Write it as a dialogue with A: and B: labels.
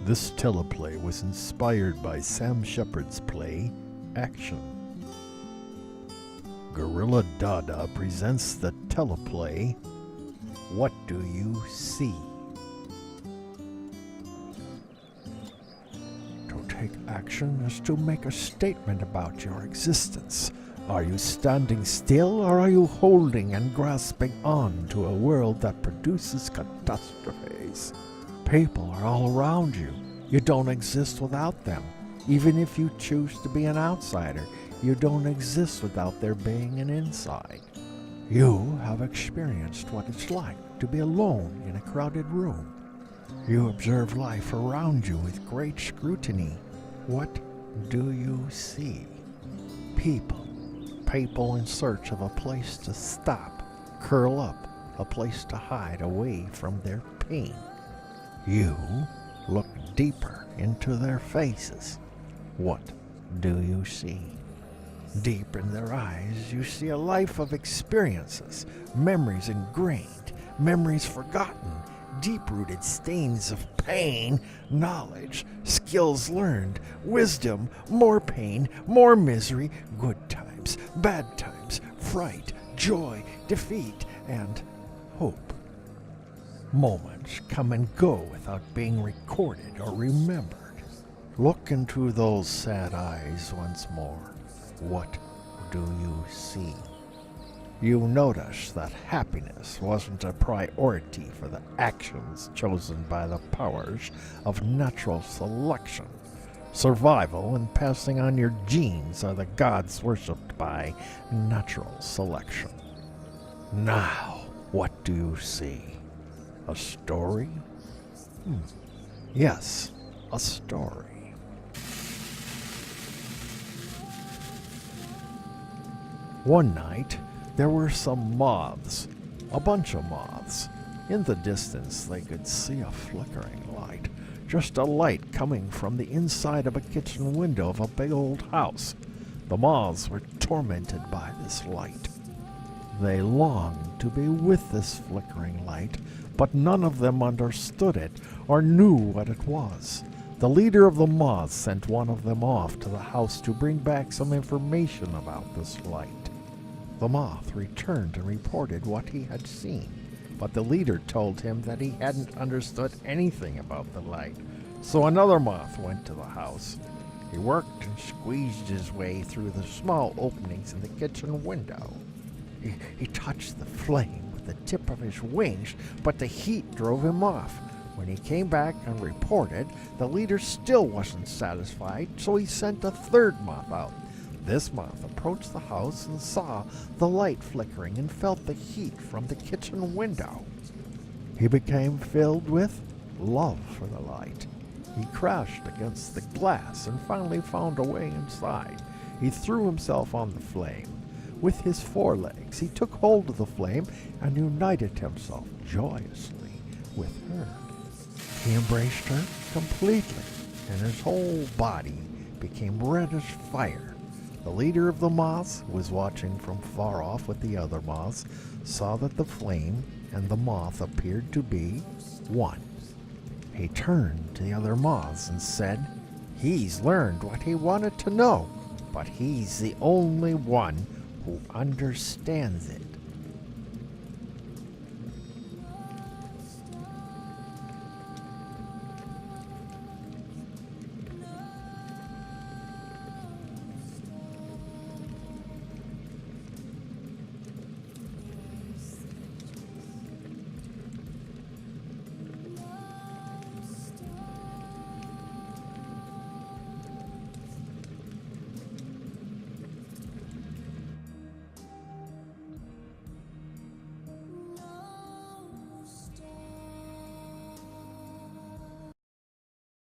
A: This teleplay was inspired by Sam Shepard's play, Action. Gorilla Dada presents the teleplay, What Do You See? To take action is to make a statement about your existence. Are you standing still, or are you holding and grasping on to a world that produces catastrophes? People are all around you. You don't exist without them. Even if you choose to be an outsider, you don't exist without there being an inside. You have experienced what it's like to be alone in a crowded room. You observe life around you with great scrutiny. What do you see? People. People in search of a place to stop, curl up, a place to hide away from their pain. You look deeper into their faces. What do you see? Deep in their eyes, you see a life of experiences, memories ingrained, memories forgotten, deep-rooted stains of pain, knowledge, skills learned, wisdom, more pain, more misery, good times, bad times, fright, joy, defeat, and hope. Moments come and go without being recorded or remembered. Look into those sad eyes once more. What do you see? You notice that happiness wasn't a priority for the actions chosen by the powers of natural selection. Survival and passing on your genes are the gods worshipped by natural selection. Now, what do you see? A story? Yes, a story. One night, there were some moths, a bunch of moths. In the distance, they could see a flickering light, just a light coming from the inside of a kitchen window of a big old house. The moths were tormented by this light. They longed to be with this flickering light, but none of them understood it or knew what it was. The leader of the moths sent one of them off to the house to bring back some information about this light. The moth returned and reported what he had seen, but the leader told him that he hadn't understood anything about the light. So another moth went to the house. He worked and squeezed his way through the small openings in the kitchen window. He touched the flame with the tip of his wings, but the heat drove him off. When he came back and reported, the leader still wasn't satisfied, so he sent a third moth out. This moth approached the house and saw the light flickering and felt the heat from the kitchen window. He became filled with love for the light. He crashed against the glass and finally found a way inside. He threw himself on the flame. With his forelegs, he took hold of the flame and united himself joyously with her. He embraced her completely, and his whole body became red as fire. The leader of the moths, who was watching from far off with the other moths, saw that the flame and the moth appeared to be one. He turned to the other moths and said, "He's learned what he wanted to know, but he's the only one who understands it."